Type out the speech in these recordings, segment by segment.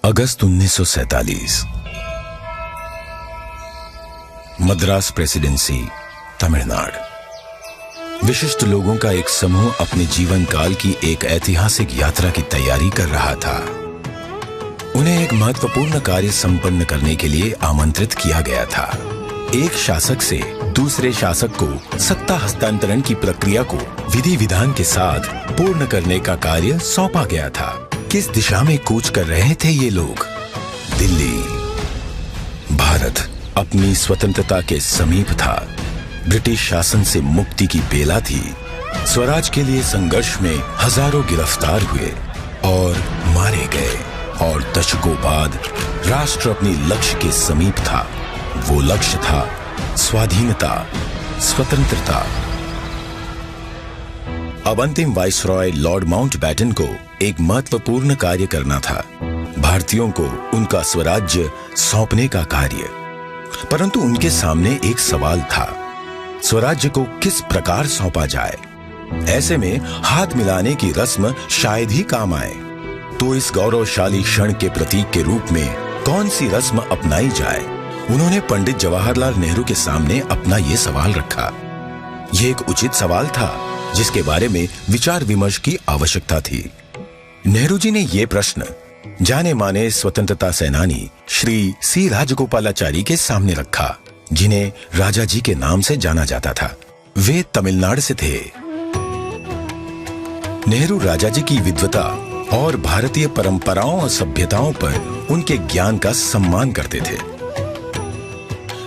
अगस्त 1947। Madras presidency, Tamil Nadu. विशिष्ट लोगों का एक समूह अपने जीवन काल की एक ऐतिहासिक यात्रा की तैयारी कर रहा था। उन्हें एक महत्वपूर्ण कार्य संपन्न करने के लिए आमंत्रित किया गया था। एक शासक से दूसरे शासक को सत्ता हस्तांतरण की प्रक्रिया को विधि विधान के साथ पूर्ण करने का कार्य सौंपा गया था। किस दिशा में कूच कर रहे थे ये लोग? दिल्ली। भारत अपनी स्वतंत्रता के समीप था। ब्रिटिश शासन से मुक्ति की बेला थी। स्वराज के लिए संघर्ष में हजारों गिरफ्तार हुए और मारे गए, और दशकों बाद राष्ट्र अपनी लक्ष्य के समीप था। वो लक्ष्य था स्वाधीनता, स्वतंत्रता। अब अंतिम वाइसरॉय लॉर्ड माउंटबेटन को एक महत्वपूर्ण कार्य करना था, भारतीयों को उनका स्वराज्य सौंपने का कार्य। परंतु उनके सामने एक सवाल था, स्वराज्य को किस प्रकार सौंपा जाए? ऐसे में हाथ मिलाने की रस्म शायद ही काम आए। तो इस गौरवशाली क्षण के प्रतीक के रूप में कौन सी रस्म अपनाई जाए? उन्होंने पंडित जवाहरलाल नेहरू के सामने अपना ये सवाल रखा। यह एक उचित सवाल था जिसके बारे में विचार विमर्श की आवश्यकता थी। नेहरू जी ने यह प्रश्न जाने माने स्वतंत्रता सेनानी श्री सी राजगोपालाचारी के सामने रखा, जिन्हें राजा जी के नाम से जाना जाता था। वे तमिलनाडु से थे। नेहरू राजा जी की विद्वता और भारतीय परंपराओं और सभ्यताओं पर उनके ज्ञान का सम्मान करते थे।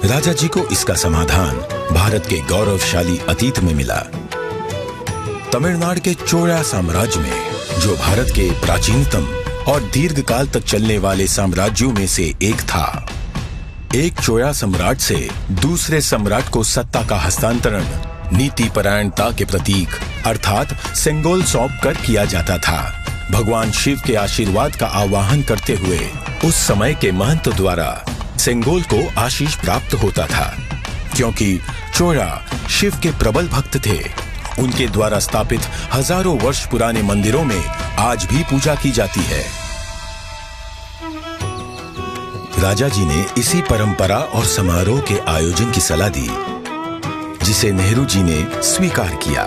राजा जी को इसका समाधान भारत के गौरवशाली अतीत में मिला। तमिलनाडु के चोला साम्राज्य में, जो भारत के प्राचीनतम और दीर्घकाल तक चलने वाले साम्राज्यों में से एक था, एक चोला सम्राट से दूसरे सम्राट को सत्ता का हस्तांतरण नीति परायणता के प्रतीक अर्थात सेंगोल सौंप कर किया जाता था। भगवान शिव के आशीर्वाद का आवाहन करते हुए उस समय के महंत द्वारा सेंगोल को आशीष प्राप्त होता था। क्योंकि चोला शिव के प्रबल भक्त थे, उनके द्वारा स्थापित हजारों वर्ष पुराने मंदिरों में आज भी पूजा की जाती है। राजा जी ने इसी परंपरा और समारोह के आयोजन की सलाह दी, जिसे नेहरू जी ने स्वीकार किया।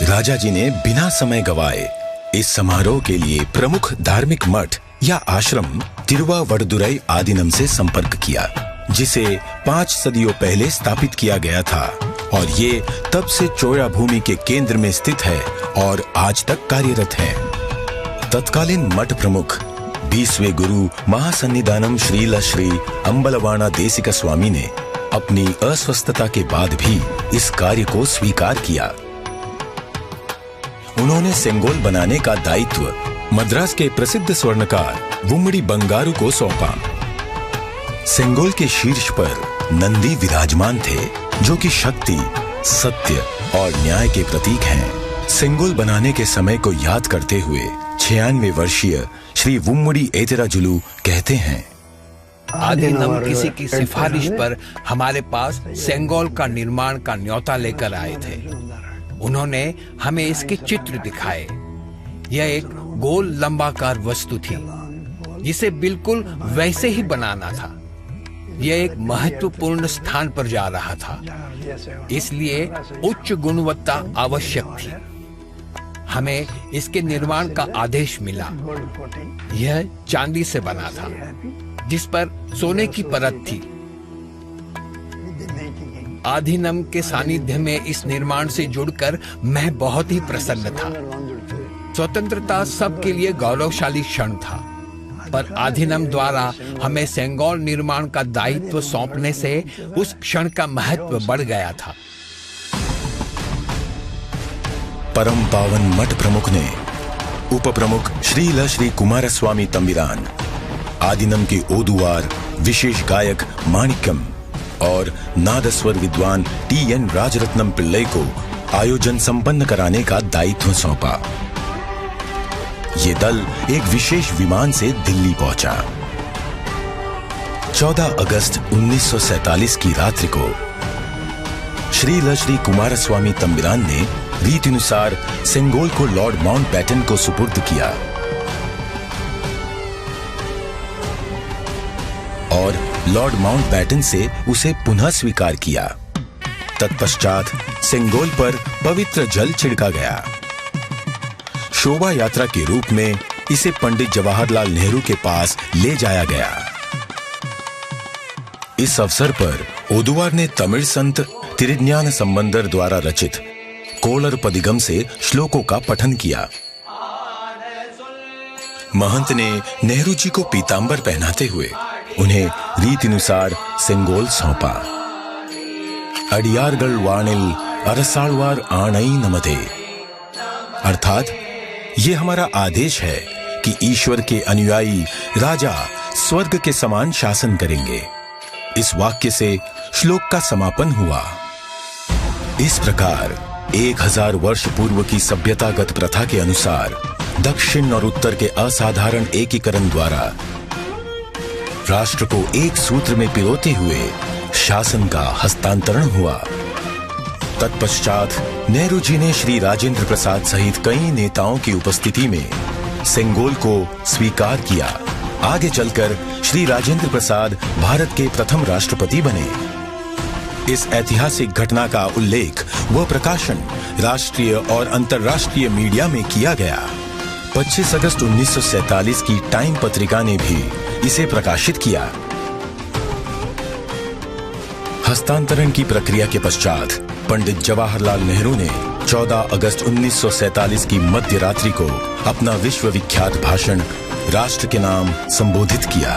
राजा जी ने बिना समय गवाए इस समारोह के लिए प्रमुख धार्मिक मठ या आश्रम तिरुवावड़दुराई आदीनम से संपर्क किया, जिसे 5 सदियों पहले स्थापित किया गया था, और ये तब से चोला भूमि के केंद्र में स्थित है और आज तक कार्यरत है। तत्कालीन मठ प्रमुख 20वें गुरु महासन्निधानम श्रील श्री अंबलवाना देसिका स्वामी ने अपनी अस्वस्थता के बाद भी इस कार्य को स्वीकार किया। उन्होंने सेंगोल बनाने का दायित्व मद्रास के प्रसिद्ध स्वर्णकार वुम्मड़ी बंगारू को सौंपा। सेंगोल के शीर्ष पर नंदी विराजमान थे, जो कि शक्ति, सत्य और न्याय के प्रतीक हैं। सेंगोल बनाने के समय को याद करते हुए 96 वर्षीय श्री वुम्मड़ी एतिराजुलु कहते हैं, आदिनम किसी की सिफारिश पर हमारे पास सेंगोल का निर्माण का न्योता लेकर आए थे। उन्होंने हमें इसके चित्र दिखाए। यह एक गोल लंबाकार वस्तु थी, जिसे बिल्कुल वैसे ही बनाना था। यह एक महत्वपूर्ण स्थान पर जा रहा था, इसलिए उच्च गुणवत्ता आवश्यक थी। हमें इसके निर्माण का आदेश मिला। यह चांदी से बना था, जिस पर सोने की परत थी। आधीनम के सानिध्य में इस निर्माण से जुड़कर मैं बहुत ही प्रसन्न था। स्वतंत्रता सबके लिए गौरवशाली क्षण था, पर आधीनम द्वारा हमें सेंगोल निर्माण का दायित्व सौंपने से उस क्षण का महत्व बढ़ गया था। परम पावन मठ प्रमुख ने उप प्रमुख श्रील श्री कुमारस्वामी तंबिरान, आदिनम के ओदुआर विशेष गायक माणिक्यम और नादस्वर विद्वान TN राजरत्नम पिल्लई को आयोजन संपन्न कराने का दायित्व सौंपा। ये दल एक विशेष विमान से दिल्ली पहुंचा। 14 अगस्त 1947 की रात्रि को श्रील श्री कुमारस्वामी तंबिरान ने रीतिनुसार सेंगोल को लॉर्ड माउंटबेटन को सुपुर्द किया। और लॉर्ड माउंटबैटन से उसे पुनः स्वीकार किया। तत्पश्चात सेंगोल पर पवित्र जल छिड़का गया। शोभा यात्रा के रूप में इसे पंडित जवाहरलाल नेहरू के पास ले जाया गया। इस अवसर पर ओदुवार ने तमिल संत तिरुज्ञान संबंदर द्वारा रचित कोलर पदिगम से श्लोकों का पठन किया। महंत ने नेहरू जी को पीतांबर पहनाते हुए उन्हें रीतिनुसार सेंगोल सौंपा। अडियारगल वाणिल अरसालवार आणई नमते, अर्थात ये हमारा आदेश है कि ईश्वर के अनुयायी राजा स्वर्ग के समान शासन करेंगे। इस वाक्य से श्लोक का समापन हुआ। इस प्रकार 1000 वर्ष पूर्व की सभ्यतागत प्रथा के अनुसार दक्षिण और उत्तर के असाधारण एकीकरण द्वारा राष्ट्र को एक सूत्र में पिरोते हुए शासन का हस्तांतरण हुआ। तत्पश्चात नेहरू जी ने श्री राजेंद्र प्रसाद सहित कई नेताओं की उपस्थिति में सेंगोल को स्वीकार किया। आगे चलकर श्री राजेंद्र प्रसाद भारत के प्रथम राष्ट्रपति बने। इस ऐतिहासिक घटना का उल्लेख व प्रकाशन राष्ट्रीय और अंतर्राष्ट्रीय मीडिया में किया गया। 25 अगस्त 1947 की टाइम पत्रिका ने भी इसे प्रकाशित किया। हस्तांतरण की प्रक्रिया के पश्चात पंडित जवाहरलाल नेहरू ने 14 अगस्त 1947 की मध्य रात्रि को अपना विश्व विख्यात भाषण राष्ट्र के नाम संबोधित किया।